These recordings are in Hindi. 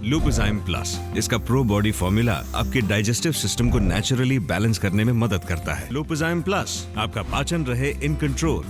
लुपिजाइम प्लस, इसका प्रो बॉडी फॉर्मूला आपके डाइजेस्टिव सिस्टम को नेचुरली बैलेंस करने में मदद करता है। लुपिजाइम प्लस, आपका पाचन रहे इन कंट्रोल।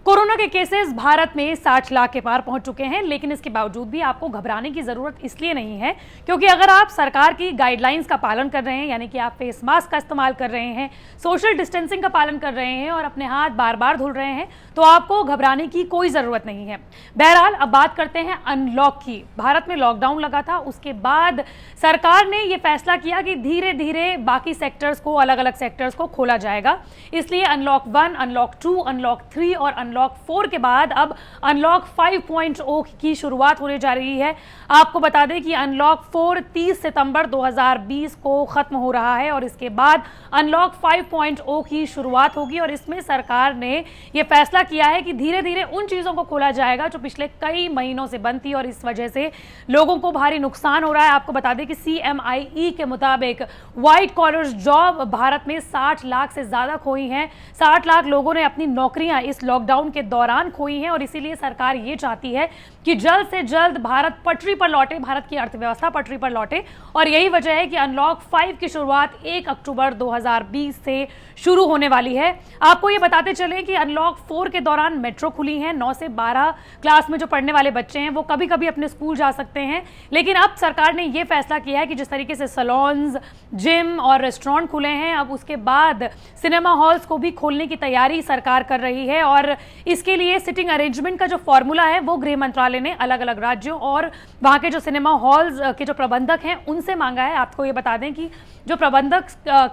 कोरोना के केसेस भारत में 60 लाख के पार पहुंच चुके हैं, लेकिन इसके बावजूद भी आपको घबराने की जरूरत इसलिए नहीं है क्योंकि अगर आप सरकार की गाइडलाइंस का पालन कर रहे हैं, यानी कि आप फेस मास्क का इस्तेमाल कर रहे हैं, सोशल डिस्टेंसिंग का पालन कर रहे हैं और अपने हाथ बार बार धुल रहे हैं, तो आपको घबराने की कोई जरूरत नहीं है। बहरहाल अब बात करते हैं अनलॉक की। भारत में लॉकडाउन लगा था, उसके बाद सरकार ने यह फैसला किया कि धीरे धीरे बाकी सेक्टर्स को, अलग अलग सेक्टर्स को खोला जाएगा। इसलिए अनलॉक 1, अनलॉक 2, अनलॉक 3 और अनलॉक 4 के बाद अब अनलॉक 5.0 की शुरुआत होने जा रही है। आपको बता दें कि अनलॉक 4 30 सितंबर 2020 को खत्म हो रहा है और इसके बाद अनलॉक 5.0 की शुरुआत होगी और इसमें सरकार ने यह फैसला किया है कि धीरे धीरे उन चीज़ों को खोला जाएगा जो पिछले कई महीनों से बंद थी और इस वजह से लोगों को भारी नुकसान हो रहा है। आपको बता दें कि CMIE के मुताबिक व्हाइट कॉलर जॉब भारत में 60 लाख से ज़्यादा खोई हैं। 60 लाख लोगों ने अपनी नौकरियां इस लॉकडाउन के दौरान खोई हैं और इसीलिए सरकार ये चाहती है कि जल्द से जल्द भारत पटरी पर लौटे, भारत की अर्थव्यवस्था पटरी पर लौटे और यही वजह है कि अनलॉक 5 की शुरुआत 1 अक्टूबर 2020 से शुरू होने वाली है। आपको ये बताते चलें कि अनलॉक 4 के दौरान मेट्रो खुली हैं। 9 से 12 क्लास में जो पढ़ने वाले बच्चे हैं वो कभी कभी अपने स्कूल जा सकते हैं, लेकिन अब सरकार ने यह फैसला किया है कि जिस तरीके से सैलून्स, जिम और रेस्टोरेंट खुले हैं, अब उसके बाद सिनेमा हॉल्स को भी खोलने की तैयारी सरकार कर रही है और इसके लिए सिटिंग अरेंजमेंट का जो फॉर्मूला है वो गृह मंत्रालय ने अलग अलग राज्यों और वहां के जो सिनेमा हॉल्स के जो प्रबंधक हैं उनसे मांगा है। आपको ये बता दें कि जो प्रबंधक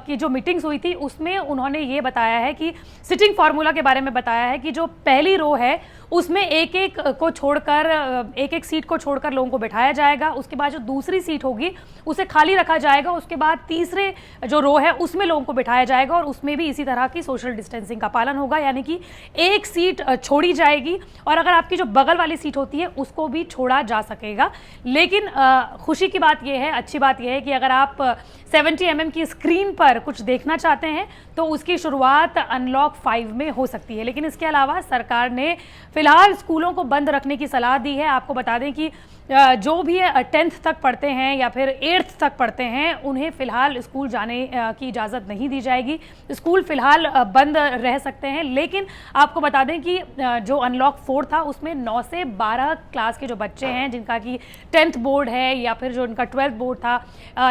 की जो मीटिंग्स हुई थी उसमें उन्होंने ये बताया है कि सिटिंग फार्मूला के बारे में बताया है कि जो पहली रो है उसमें एक एक सीट को छोड़कर लोगों को बिठाया जाएगा। उसके बाद जो दूसरी सीट होगी उसे खाली रखा जाएगा। उसके बाद तीसरे जो रो है उसमें लोगों को बिठाया जाएगा और उसमें भी इसी तरह की सोशल डिस्टेंसिंग का पालन होगा, यानी कि एक सीट छोड़ी जाएगी और अगर आपकी जो बगल वाली सीट होती है उसको भी छोड़ा जा सकेगा। लेकिन खुशी की बात यह है, अच्छी बात यह है कि अगर आप 70 mm की स्क्रीन पर कुछ देखना चाहते हैं तो उसकी शुरुआत अनलॉक 5 में हो सकती है। लेकिन इसके अलावा सरकार ने फिलहाल स्कूलों को बंद रखने की सलाह दी है। आपको बता दें कि जो भी 10th तक पढ़ते हैं या फिर 8th तक पढ़ते हैं उन्हें फिलहाल स्कूल जाने की इजाज़त नहीं दी जाएगी। स्कूल फिलहाल बंद रह सकते हैं, लेकिन आपको बता दें कि जो अनलॉक 4 था उसमें 9 से 12 क्लास के जो बच्चे हैं जिनका कि 10th बोर्ड है या फिर जो उनका 12th बोर्ड था,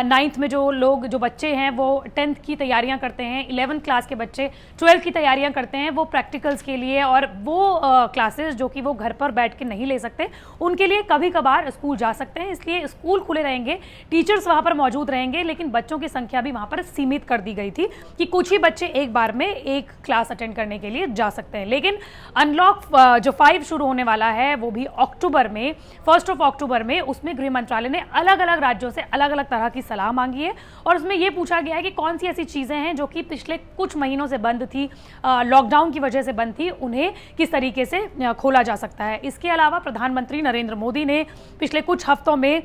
9th में जो बच्चे हैं वो 10th की तैयारियां करते हैं, 11th क्लास के बच्चे 12th की तैयारियां करते हैं वो प्रैक्टिकल्स के लिए, और वो क्लासेस जो कि वो घर पर बैठ के नहीं ले सकते उनके लिए कभी कभार स्कूल जा सकते हैं। इसलिए स्कूल खुले रहेंगे, टीचर्स वहां पर मौजूद रहेंगे, लेकिन बच्चों की संख्या भी वहां पर सीमित कर दी गई थी कि कुछ ही बच्चे एक बार में एक क्लास अटेंड करने के लिए जा सकते हैं। लेकिन अनलॉक जो 5 शुरू होने वाला है वो भी अक्टूबर में, 1 अक्टूबर में, उसमें गृह मंत्रालय ने अलग अलग राज्यों से अलग अलग तरह की सलाह मांगी है और उसमें यह पूछा गया है कि कौन सी ऐसी चीजें हैं जो कि पिछले कुछ महीनों से बंद थी, लॉकडाउन की वजह से बंद थी, उन्हें किस तरीके से खोला जा सकता है। इसके अलावा प्रधानमंत्री नरेंद्र मोदी ने पिछले कुछ हफ्तों में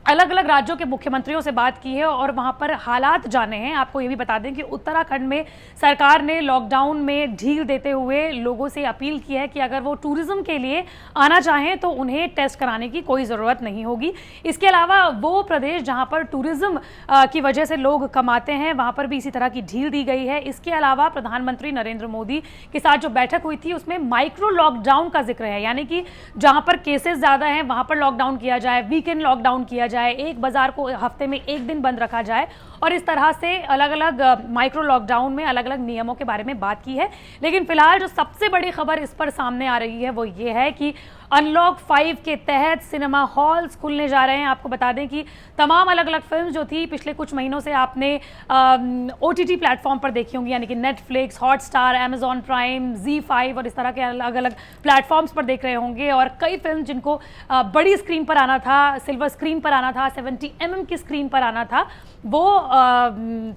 अलग अलग राज्यों के मुख्यमंत्रियों से बात की है और वहां पर हालात जाने हैं। आपको ये भी बता दें कि उत्तराखंड में सरकार ने लॉकडाउन में ढील देते हुए लोगों से अपील की है कि अगर वो टूरिज्म के लिए आना चाहें तो उन्हें टेस्ट कराने की कोई ज़रूरत नहीं होगी। इसके अलावा वो प्रदेश जहां पर टूरिज्म की वजह से लोग कमाते हैं वहां पर भी इसी तरह की ढील दी गई है। इसके अलावा प्रधानमंत्री नरेंद्र मोदी के साथ जो बैठक हुई थी उसमें माइक्रो लॉकडाउन का जिक्र है, यानी कि जहां पर केसेस ज़्यादा हैं वहां पर लॉकडाउन किया जाए, वीकेंड लॉकडाउन किया जाए, एक बाजार को हफ्ते में एक दिन बंद रखा जाए और इस तरह से अलग अलग माइक्रो लॉकडाउन में अलग अलग नियमों के बारे में बात की है। लेकिन फिलहाल जो सबसे बड़ी खबर इस पर सामने आ रही है वो ये है कि अनलॉक 5 के तहत सिनेमा हॉल्स खुलने जा रहे हैं। आपको बता दें कि तमाम अलग अलग फिल्म जो थी पिछले कुछ महीनों से आपने OTT प्लेटफॉर्म पर देखी होंगी, यानी कि Netflix, Hotstar, Amazon prime, Z5 और इस तरह के अलग अलग प्लेटफॉर्म्स पर देख रहे होंगे। और कई फिल्म जिनको बड़ी स्क्रीन पर आना था, सिल्वर स्क्रीन पर आना था, 70 mm की स्क्रीन पर आना था, वो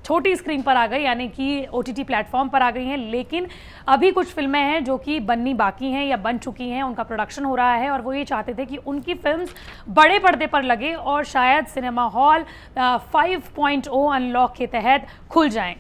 छोटी स्क्रीन पर आ गई, यानी कि OTT प्लेटफॉर्म पर आ गई हैं। लेकिन अभी कुछ फिल्में हैं जो कि बननी बाकी हैं या बन चुकी हैं, उनका प्रोडक्शन हो रहा है और वो ये चाहते थे कि उनकी फिल्म्स बड़े पर्दे पर लगे और शायद सिनेमा हॉल 5.0 अनलॉक के तहत खुल जाएं।